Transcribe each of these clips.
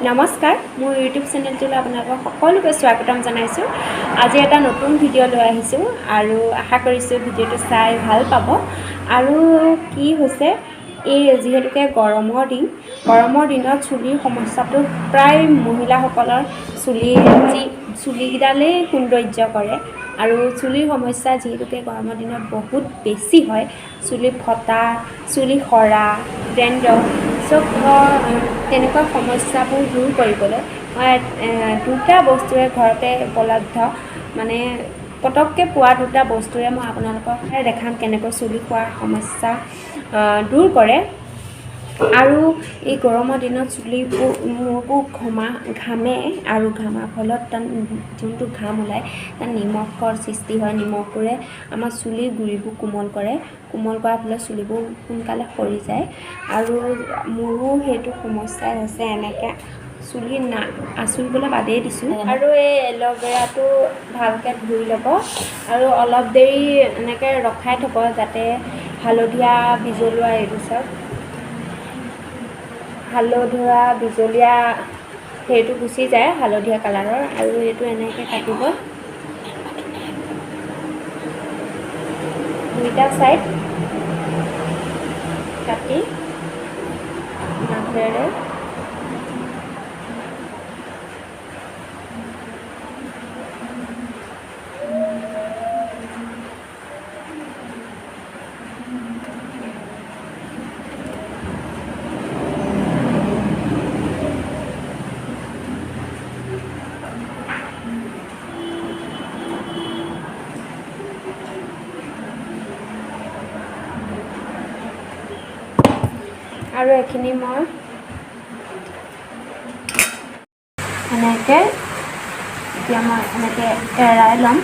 নমস্কাৰ মোৰ ইউটিউব চেনেলটোলৈ আপোনালোকক সকলোকে স্বাগতম জনাইছোঁ। আজি এটা নতুন ভিডিঅ' লৈ আহিছোঁ আৰু আশা কৰিছোঁ ভিডিঅ'টো চাই ভাল পাব। আৰু কি হৈছে এই যিহেতুকে গৰমৰ দিনত চুলিৰ সমস্যাটো প্ৰায় মহিলাসকলৰ চুলিকেইডালেই সৌন্দৰ্য কৰে আৰু চুলিৰ সমস্যা যিহেতুকে গৰমৰ দিনত বহুত বেছি হয়, চুলি ফটা, চুলি সৰা, ডেণ্ড্ৰফ চব তেনেকুৱা সমস্যাবোৰ দূৰ কৰিবলৈ মই দুটা বস্তুৰে ঘৰতে উপলব্ধ মানে পটককৈ পোৱা দুটা বস্তুৰে মই আপোনালোকক দেখাম কেনেকৈ চুলি খোৱাৰ সমস্যা দূৰ কৰে। আৰু এই গৰমৰ দিনত মূৰবোৰ ঘামে আৰু ঘামাৰ ফলত তাত যোনটো ঘাম ওলায় তাত নিমখৰ সৃষ্টি হয়। নিমখবোৰে আমাৰ চুলিৰ গুৰিবোৰ কোমল কৰাৰ ফলত চুলিবোৰ সোনকালে সৰি যায়। আৰু মোৰো সেইটো সমস্যাই হৈছে, এনেকৈ চুলি আঁচুৰিবলৈ বাদেই দিছোঁ। আৰু এই এল'ভেৰাটো ভালকৈ ধুই ল'ব আৰু অলপ দেৰি এনেকৈ ৰখাই থ'ব যাতে হালধীয়া বিজলুৱা এইটো চাওক হালধীয়া বিজলীয়া সেইটো গুচি যায়, হালধীয়া কালাৰৰ। আৰু এইটো এনেকৈ কাটিব দুইটা ছাইড কাটি মাজেৰে আৰু এইখিনি মই এনেকৈ এতিয়া মই এনেকৈ এৰাই ল'ম।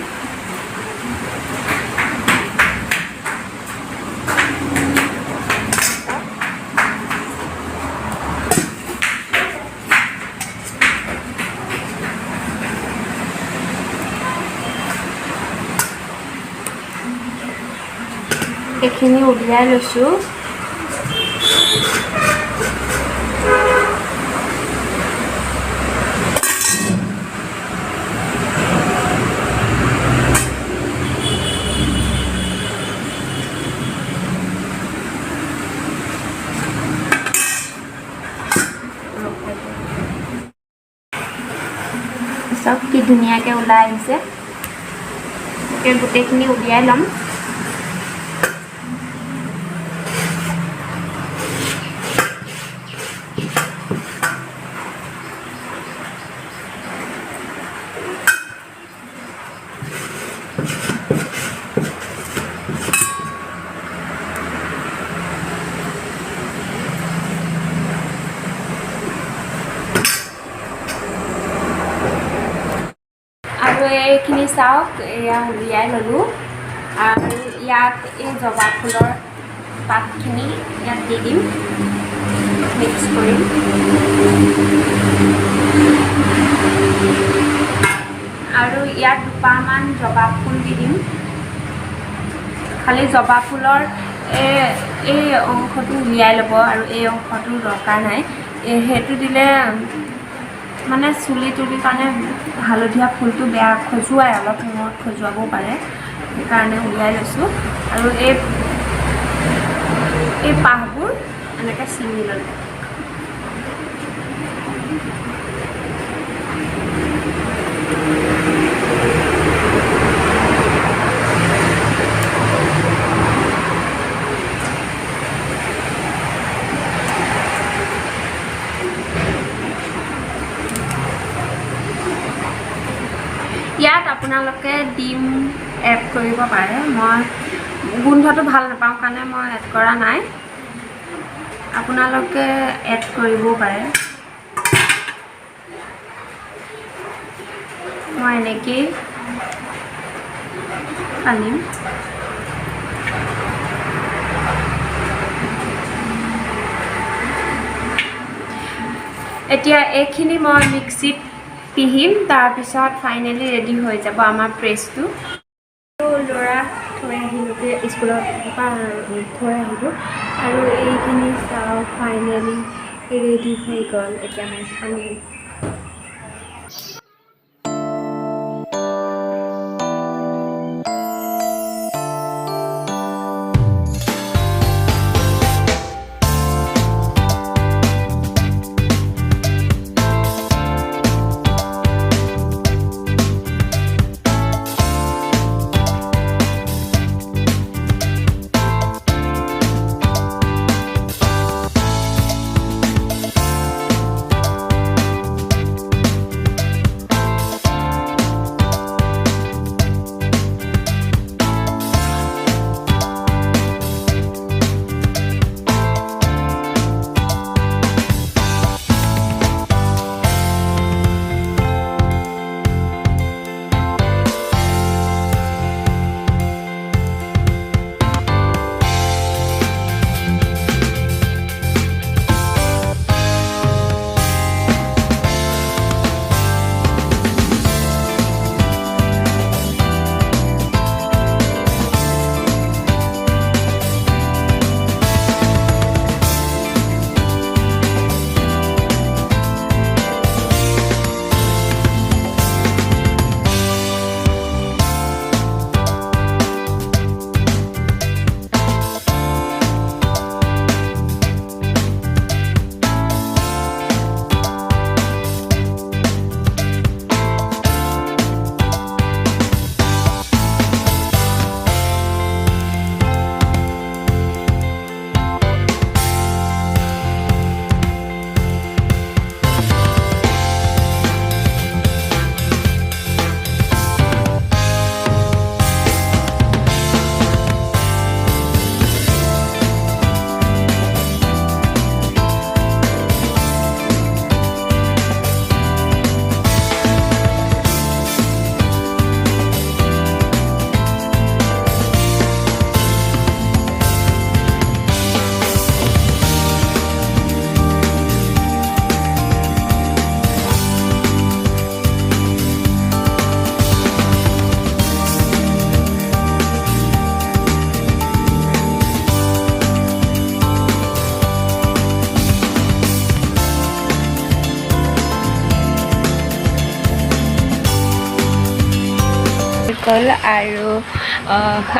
এইখিনি উলিয়াই লৈছোঁ। চব কি ধুনীয়াকৈ ওলাই আহিছে। গোটেইখিনি উলিয়াই ল'ম। আৰু এইখিনি চাওক এয়া উলিয়াই ল'লোঁ। আৰু ইয়াত এই জবা ফুলৰ পাতখিনি ইয়াত দি দিম, মিক্স কৰিম। আৰু ইয়াত দুপাহমান জবা ফুল দি দিম। খালি জবা ফুলৰ এই অংশটো উলিয়াই ল'ব আৰু এই অংশটো দৰকাৰ নাই। সেইটো দিলে মানে চুলিৰ কাৰণে হালধীয়া ফুলটো বেয়া, খজুৱাই, অলপ মূৰত খজুৱাব পাৰে, সেইকাৰণে উলিয়াই লৈছোঁ। আৰু এই পাহবোৰ এনেকৈ ছিঙি ল'লোঁ। ইয়াত আপোনালোকে ডিম এড কৰিব পাৰে। মই গোন্ধটো ভাল নাপাওঁ কাৰণে মই এড কৰা নাই। আপোনালোকে এড কৰিবও পাৰে। মই এনেকেই আনিম। এতিয়া এইখিনি মই মিক্সিত পিহিম, তাৰপিছত ফাইনেলি ৰেডি হৈ যাব আমাৰ পেষ্টটো। ল'ৰা থৈ আহিলোঁ, স্কুলৰ পৰা থৈ আহিলোঁ। আৰু এইখিনি চাওঁ ফাইনেলি ৰেডি হৈ গ'ল, এতিয়া মই সানিম। গ'ল আৰু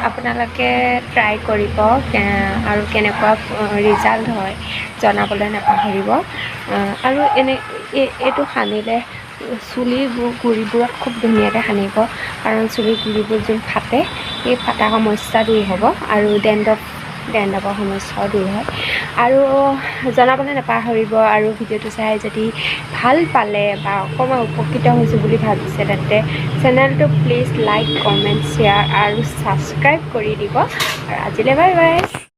আপোনালোকে ট্ৰাই কৰিব আৰু কেনেকুৱা ৰিজাল্ট হয় জনাবলৈ নাপাহৰিব। আৰু এইটো সানিলে চুলিৰ গুৰিবোৰত খুব ধুনীয়াকৈ সানিব, কাৰণ চুলিৰ গুৰিবোৰ যোন ফাটে এই ফাটা সমস্যা দূৰ হ'ব আৰু ডেণ্ড্ৰফৰ সমস্যাও দূৰ হয়। আৰু জনাবলৈ নাপাহৰিব। আৰু ভিডিঅ'টো চাই যদি ভাল পালে বা অকণমান উপকৃত হৈছোঁ বুলি ভাবিছে তেন্তে চেনেলটো প্লিজ লাইক, কমেণ্ট, শ্বেয়াৰ আৰু ছাবস্ক্ৰাইব কৰি দিব। আৰু আজিলৈ বাই বাই।